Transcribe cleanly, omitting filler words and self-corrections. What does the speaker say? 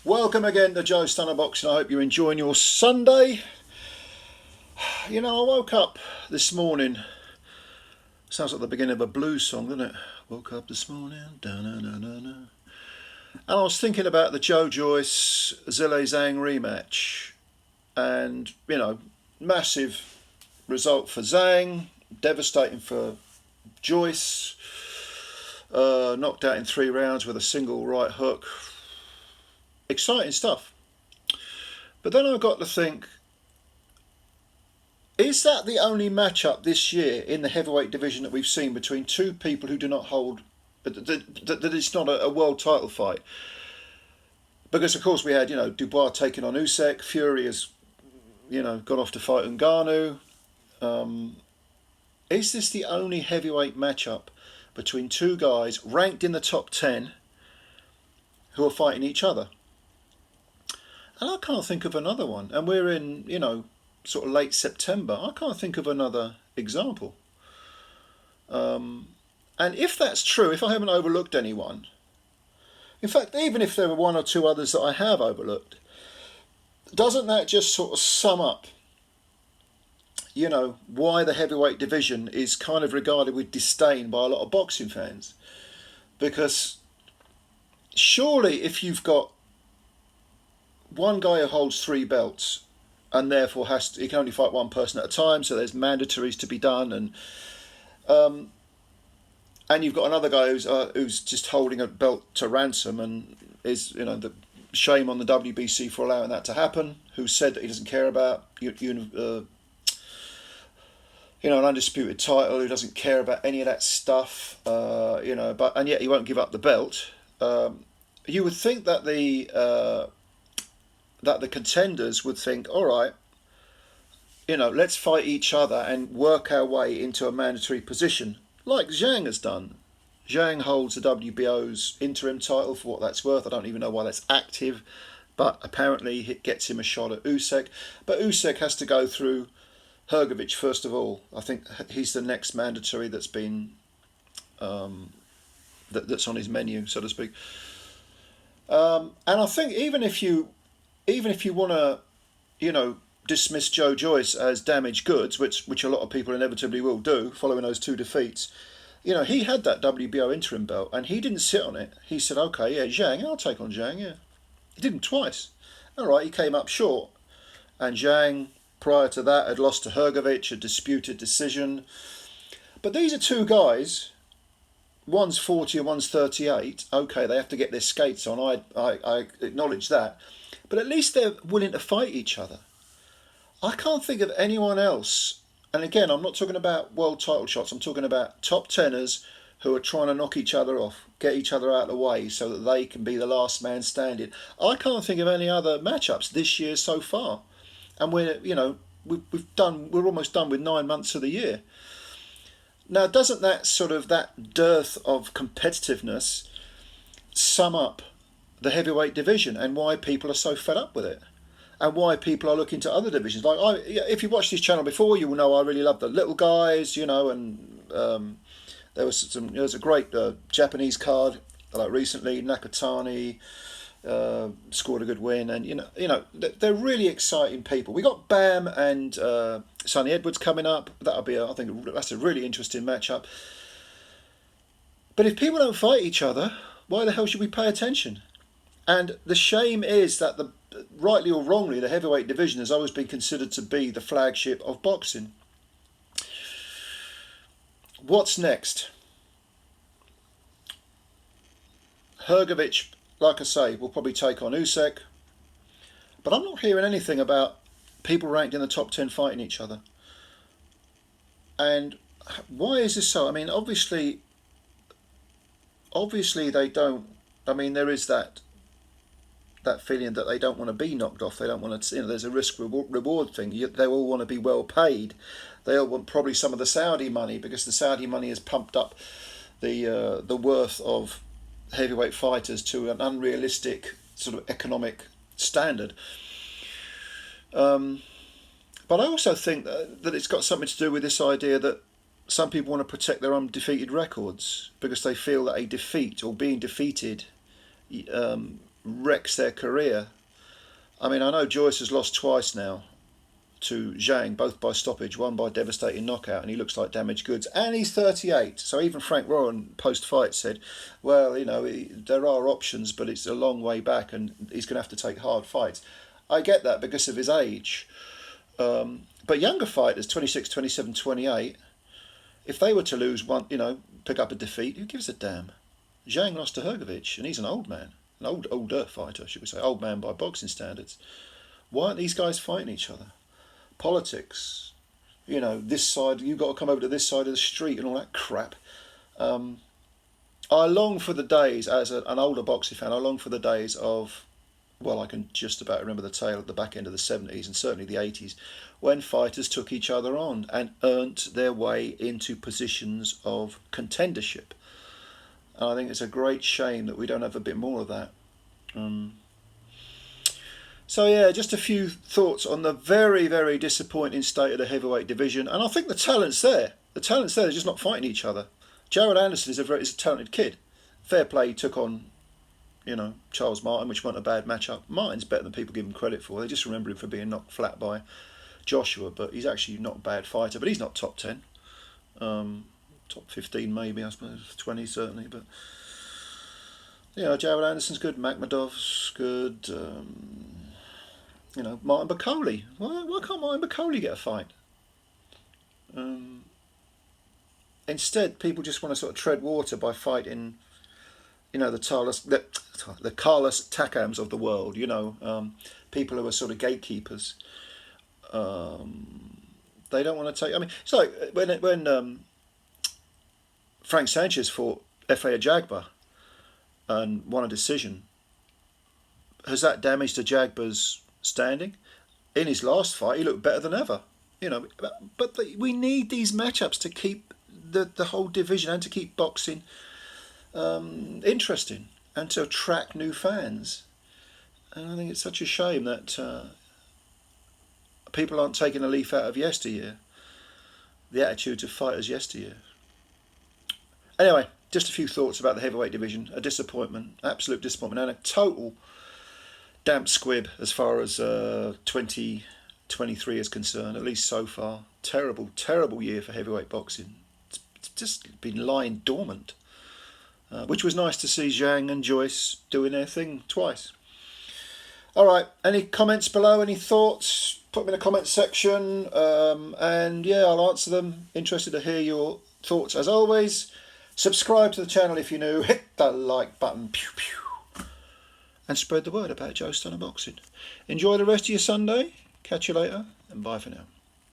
Welcome again to Joe Stunner Boxing. I hope you're enjoying your Sunday. You know, I woke up this morning. Sounds like the beginning of a blues song, doesn't it? Woke up this morning, da-na-na-na-na. And I was thinking about the Joe Joyce ZHILEI Zhang rematch. And, you know, massive result for Zhang, devastating for Joyce. Knocked out in 3 rounds with a single right hook. Exciting stuff. But then I got to think, is that the only matchup this year in the heavyweight division that we've seen between two people who do not hold, that it's not a world title fight? Because of course we had, Dubois taking on Usyk, Fury has, gone off to fight Ngannou. Is this the only heavyweight matchup between two guys ranked in the top 10 who are fighting each other? And I can't think of another one. And we're in, sort of late September. I can't think of another example. And if that's true, if I haven't overlooked anyone, in fact, even if there were one or two others that I have overlooked, doesn't that just sort of sum up, why the heavyweight division is kind of regarded with disdain by a lot of boxing fans? Because surely if you've got one guy who holds 3 belts and therefore he can only fight one person at a time, so there's mandatories to be done, and you've got another guy who's just holding a belt to ransom and is, the shame on the WBC for allowing that to happen, who said that he doesn't care about an undisputed title, who doesn't care about any of that stuff, and yet he won't give up the belt. You would think that the contenders would think, all right, let's fight each other and work our way into a mandatory position, like Zhang has done. Zhang holds the WBOs interim title for what that's worth. I don't even know why that's active, but apparently it gets him a shot at Usyk. But Usyk has to go through Hrgović first of all. I think he's the next mandatory that's been that's on his menu, so to speak. And I think even if you want to, dismiss Joe Joyce as damaged goods, which a lot of people inevitably will do following those 2 defeats, he had that WBO interim belt and he didn't sit on it. He said, okay, yeah, Zhang, I'll take on Zhang, yeah. He did him twice. All right, he came up short. And Zhang, prior to that, had lost to Hrgović, a disputed decision. But these are 2 guys, one's 40 and one's 38. Okay, they have to get their skates on, I acknowledge that. But at least they're willing to fight each other. I can't think of anyone else. And again, I'm not talking about world title shots. I'm talking about top teners who are trying to knock each other off, get each other out of the way so that they can be the last man standing. I can't think of any other matchups this year so far. And we're almost done with 9 months of the year. Now, doesn't that dearth of competitiveness sum up the heavyweight division and why people are so fed up with it, and why people are looking to other divisions? Like, if you watched this channel before, you will know I really love the little guys, and there was a great Japanese card like recently. Nakatani scored a good win, and they're really exciting people. We got Bam and Sonny Edwards coming up. I think that's a really interesting matchup. But if people don't fight each other, why the hell should we pay attention? And the shame is that, rightly or wrongly, the heavyweight division has always been considered to be the flagship of boxing. What's next? Hrgović, like I say, will probably take on Usyk. But I'm not hearing anything about people ranked in the top 10 fighting each other. And why is this so? I mean, obviously they don't. I mean, there is that feeling that they don't want to be knocked off. They don't want to. There's a risk reward thing. They all want to be well paid. They all want probably some of the Saudi money, because the Saudi money has pumped up the worth of heavyweight fighters to an unrealistic sort of economic standard. But I also think that it's got something to do with this idea that some people want to protect their undefeated records because they feel that a defeat or being defeated wrecks their career. I mean, I know Joyce has lost twice now to Zhang, both by stoppage, one by devastating knockout, and he looks like damaged goods. And he's 38, so even Frank Warren post-fight said, well, you know, there are options, but it's a long way back, and he's going to have to take hard fights. I get that because of his age. But younger fighters, 26, 27, 28, if they were to lose one, you know, pick up a defeat, who gives a damn? Zhang lost to Hrgovic, and he's an old man, an older fighter, should we say, old man by boxing standards. Why aren't these guys fighting each other? Politics, you know, this side, you've got to come over to this side of the street and all that crap. I long for the days, as an older boxing fan, I long for the days of, well, I can just about remember the tale at the back end of the 70s and certainly the 80s, when fighters took each other on and earned their way into positions of contendership. And I think it's a great shame that we don't have a bit more of that. So yeah, just a few thoughts on the very, very disappointing state of the heavyweight division. And I think the talent's there. The talent's there, they're just not fighting each other. Jared Anderson is a talented kid. Fair play, he took on, you know, Charles Martin, which wasn't a bad matchup. Martin's better than people give him credit for. They just remember him for being knocked flat by Joshua, but he's actually not a bad fighter. But he's not top 10. Top 15 maybe, I suppose, 20 certainly. But, you know, Jared Anderson's good, Makhmudov's good. You know, Martin Bakole. Why can't Martin Bakole get a fight? Instead, people just want to sort of tread water by fighting, you know, the Carlos Takams of the world. You know, people who are sort of gatekeepers. They don't want to take. I mean, it's like when Frank Sanchez fought Efe Ajagba and won a decision. Has that damaged Ajagba's standing? In his last fight, he looked better than ever. You know, but we need these matchups to keep the whole division and to keep boxing interesting and to attract new fans. And I think it's such a shame that people aren't taking a leaf out of yesteryear, the attitudes of fighters yesteryear. Anyway, just a few thoughts about the heavyweight division. A disappointment, absolute disappointment, and a total damp squib as far as 2023 is concerned, at least so far. Terrible, terrible year for heavyweight boxing. It's just been lying dormant, which was nice to see Zhang and Joyce doing their thing twice. All right, any comments below, any thoughts? Put them in the comment section, and yeah, I'll answer them. Interested to hear your thoughts as always. Subscribe to the channel if you're new, hit the like button, pew pew, and spread the word about Joe Stunner Boxing. Enjoy the rest of your Sunday, catch you later, and bye for now.